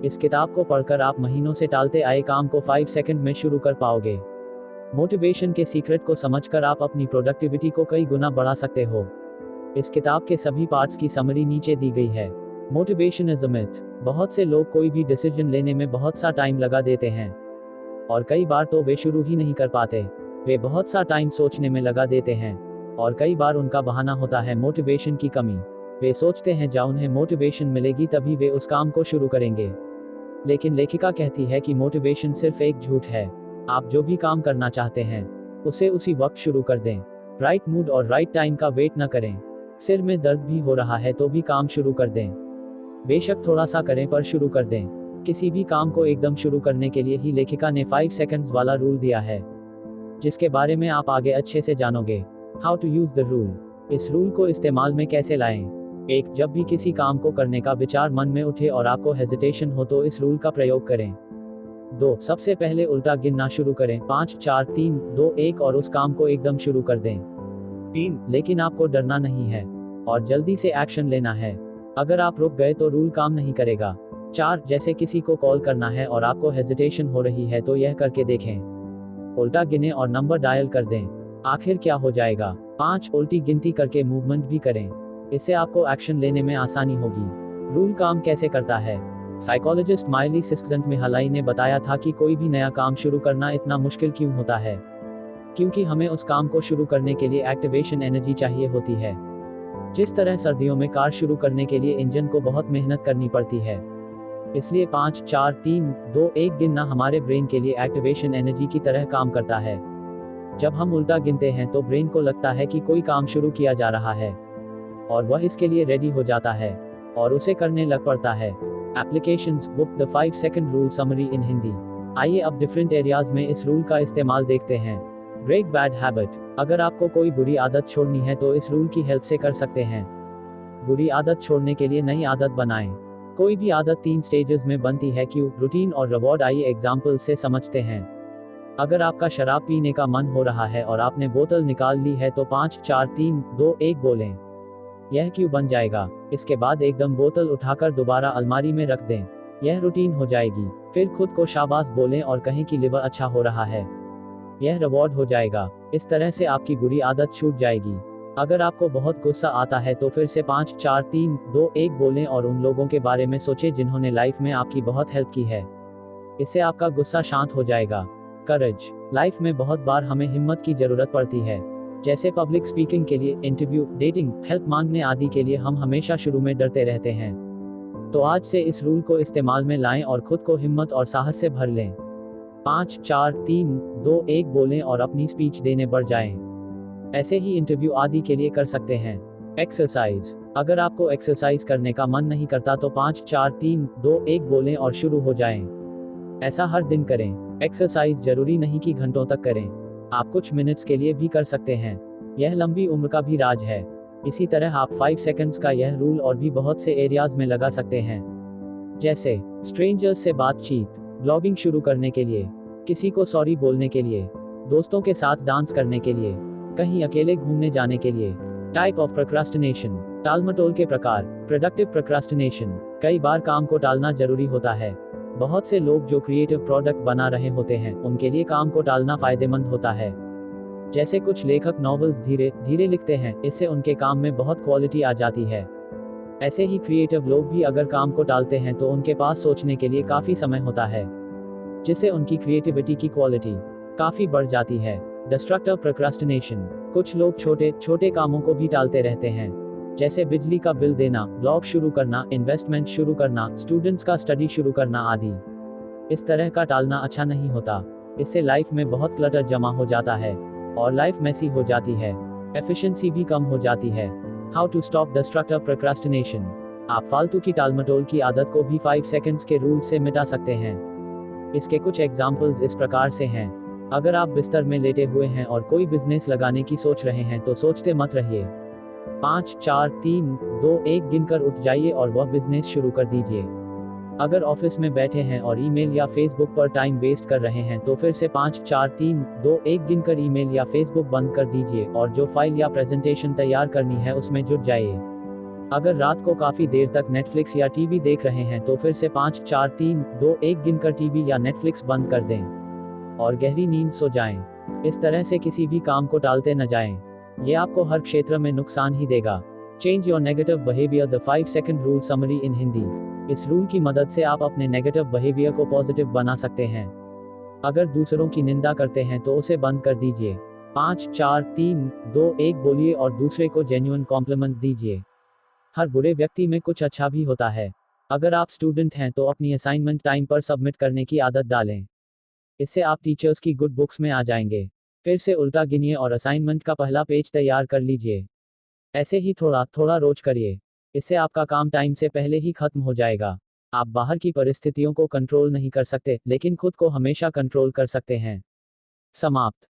इस किताब को पढ़कर आप महीनों से टालते आए काम को 5 सेकंड में शुरू कर पाओगे। मोटिवेशन के सीक्रेट को समझकर आप अपनी प्रोडक्टिविटी को कई गुना बढ़ा सकते हो। इस किताब के सभी पार्ट्स की समरी नीचे दी गई है। Motivation is a myth. बहुत से लोग कोई भी डिसीजन लेने में बहुत सा टाइम लगा देते हैं और कई बार तो वे शुरू ही नहीं कर पाते। वे बहुत सा टाइम सोचने में लगा देते हैं और कई बार उनका बहाना होता है मोटिवेशन की कमी। वे सोचते हैं जब उन्हें मोटिवेशन मिलेगी तभी वे उस काम को शुरू करेंगे। लेकिन लेखिका कहती है कि मोटिवेशन सिर्फ एक झूठ है। आप जो भी काम करना चाहते हैं उसे उसी वक्त शुरू कर दें। राइट मूड और राइट टाइम का वेट न करें। सिर में दर्द भी हो रहा है तो भी काम शुरू कर दें। बेशक थोड़ा सा करें पर शुरू कर दें। किसी भी काम को एकदम शुरू करने के लिए ही लेखिका ने 5 सेकंड्स वाला रूल दिया है, जिसके बारे में आप आगे अच्छे से जानोगे। How to use the rule. इस रूल को इस्तेमाल में कैसे लाएं। 1. जब भी किसी काम को करने का विचार मन में उठे और आपको हेजिटेशन हो तो इस रूल का प्रयोग करें। 2. सबसे पहले उल्टा गिनना शुरू करें 5 4 3 2 1 और उस काम को एकदम शुरू कर दें। 3. लेकिन आपको डरना नहीं है और जल्दी से एक्शन लेना है। अगर आप रुक गए तो रूल काम नहीं करेगा। 4. जैसे किसी को कॉल करना है और आपको हेजिटेशन हो रही है तो यह करके देखें। उल्टा गिने और नंबर डायल कर दें। आखिर क्या हो जाएगा। 5. उल्टी गिनती करके मूवमेंट भी करें। इससे आपको एक्शन लेने में आसानी होगी। रूल काम कैसे करता है। साइकोलॉजिस्ट माइली सिस्कजेंटमिहालाई ने बताया था कि कोई भी नया काम शुरू करना इतना मुश्किल क्यों होता है, क्योंकि हमें उस काम को शुरू करने के लिए एक्टिवेशन एनर्जी चाहिए होती है। जिस तरह सर्दियों में कार शुरू करने के लिए इंजन को बहुत मेहनत करनी पड़ती है, इसलिए 5 4 3 2 1 गिनना हमारे ब्रेन के लिए एक्टिवेशन एनर्जी की तरह काम करता है। जब हम उल्टा गिनते हैं तो ब्रेन को लगता है कि कोई काम शुरू किया जा रहा है और वह इसके लिए रेडी हो जाता है और उसे करने लग पड़ता है। Applications book the 5 second rule summary इन हिंदी। आइए अब डिफरेंट एरियाज में इस रूल का इस्तेमाल देखते हैं। Break bad habit. अगर आपको कोई बुरी आदत छोड़नी है तो इस रूल की हेल्प से कर सकते हैं। बुरी आदत छोड़ने के लिए नई आदत बनाएं। कोई भी आदत 3 स्टेजेस में बनती है, क्यों, रूटीन और रिवॉर्ड। आइए एग्जाम्पल से समझते हैं। अगर आपका शराब पीने का मन हो रहा है और आपने बोतल निकाल ली है तो 5 4 3 2 1 बोलें। यह क्यों बन जाएगा। इसके बाद एकदम बोतल उठाकर दोबारा अलमारी में रख दें। यह रूटीन हो जाएगी। फिर खुद को शाबाश बोलें और कहें कि लिवर अच्छा हो रहा है। यह रिवॉर्ड हो जाएगा। इस तरह से आपकी बुरी आदत छूट जाएगी। अगर आपको बहुत गुस्सा आता है तो फिर से 5 4 3 2 1 बोलें और उन लोगों के बारे में सोचें जिन्होंने लाइफ में आपकी बहुत हेल्प की है। इससे आपका गुस्सा शांत हो जाएगा। करेज। लाइफ में बहुत बार हमें हिम्मत की जरूरत पड़ती है, जैसे पब्लिक स्पीकिंग के लिए, इंटरव्यू, डेटिंग, हेल्प मांगने आदि के लिए हम हमेशा शुरू में डरते रहते हैं। तो आज से इस रूल को इस्तेमाल में लाएं और खुद को हिम्मत और साहस से भर लें। 5 4 3 2 1 बोलें और अपनी स्पीच देने बढ़ जाएं। ऐसे ही इंटरव्यू आदि के लिए कर सकते हैं। एक्सरसाइज। अगर आपको एक्सरसाइज करने का मन नहीं करता तो 5 4 3 2 1 बोलें और शुरू हो जाएं। ऐसा हर दिन करें। एक्सरसाइज जरूरी नहीं कि घंटों तक करें, आप कुछ मिनट्स के लिए भी कर सकते हैं। यह लंबी उम्र का भी राज है। इसी तरह आप 5 सेकंड्स का यह रूल और भी बहुत से एरियाज में लगा सकते हैं, जैसे स्ट्रेंजर्स से बातचीत, ब्लॉगिंग शुरू करने के लिए, किसी को सॉरी बोलने के लिए, दोस्तों के साथ डांस करने के लिए, कहीं अकेले घूमने जाने के लिए। Type of procrastination. टालमटोल के प्रकार। Productive procrastination. कई बार काम को टालना जरूरी होता है। बहुत से लोग जो क्रिएटिव प्रोडक्ट बना रहे होते हैं उनके लिए काम को टालना फायदेमंद होता है। जैसे कुछ लेखक नॉवेल्स धीरे धीरे लिखते हैं, इससे उनके काम में बहुत क्वालिटी आ जाती है। ऐसे ही क्रिएटिव लोग भी अगर काम को टालते हैं तो उनके पास सोचने के लिए काफी समय होता है, जिससे उनकी क्रिएटिविटी की क्वालिटी काफी बढ़ जाती है। Destructive procrastination. कुछ लोग छोटे छोटे कामों को भी टालते रहते हैं, जैसे बिजली का बिल देना, ब्लॉग शुरू करना, इन्वेस्टमेंट शुरू करना, स्टूडेंट्स का स्टडी शुरू करना आदि। इस तरह का टालना अच्छा नहीं होता। इससे लाइफ में बहुत क्लटर जमा हो जाता है और लाइफ मेसी हो जाती है। एफिशिएंसी भी कम हो जाती है। How to stop destructive procrastination. आप फालतू की टालमटोल की आदत को भी 5 सेकंड्स के रूल से मिटा सकते हैं। इसके कुछ एग्जाम्पल्स इस प्रकार से हैं। अगर आप बिस्तर में लेटे हुए हैं और कोई बिजनेस लगाने की सोच रहे हैं तो सोचते मत रहिए। 5 4 3 2 1 गिनकर उठ जाइए और वह बिजनेस शुरू कर दीजिए। अगर ऑफिस में बैठे हैं और ईमेल या फेसबुक पर टाइम वेस्ट कर रहे हैं तो फिर से 5 4 3 2 1 गिनकर ईमेल या फेसबुक बंद कर दीजिए और जो फाइल या प्रेजेंटेशन तैयार करनी है उसमें जुट जाइए। अगर रात को काफ़ी देर तक नेटफ्लिक्स या टीवी देख रहे हैं तो फिर से 5 4 3 2 1 गिनकर टीवी या नेटफ्लिक्स बंद कर दें और गहरी नींद सो जाएं। इस तरह से किसी भी काम को टालते न जाएं। ये आपको हर क्षेत्र में नुकसान ही देगा। Change your negative behaviour, the 5 second rule summary इन हिंदी। इस रूल की मदद से आप अपने नेगेटिव बिहेवियर को पॉजिटिव बना सकते हैं। अगर दूसरों की निंदा करते हैं तो उसे बंद कर दीजिए। 5 4 3 2 1 बोलिए और दूसरे को जेन्युइन कॉम्प्लीमेंट दीजिए। हर बुरे व्यक्ति में कुछ अच्छा भी होता है। अगर आप स्टूडेंट हैं तो अपनी असाइनमेंट टाइम पर सबमिट करने की आदत डालें। इससे आप टीचर्स की गुड बुक्स में आ जाएंगे। फिर से उल्टा गिनिए और असाइनमेंट का पहला पेज तैयार कर लीजिए। ऐसे ही थोड़ा थोड़ा रोज करिए। इससे आपका काम टाइम से पहले ही खत्म हो जाएगा। आप बाहर की परिस्थितियों को कंट्रोल नहीं कर सकते, लेकिन खुद को हमेशा कंट्रोल कर सकते हैं। समाप्त।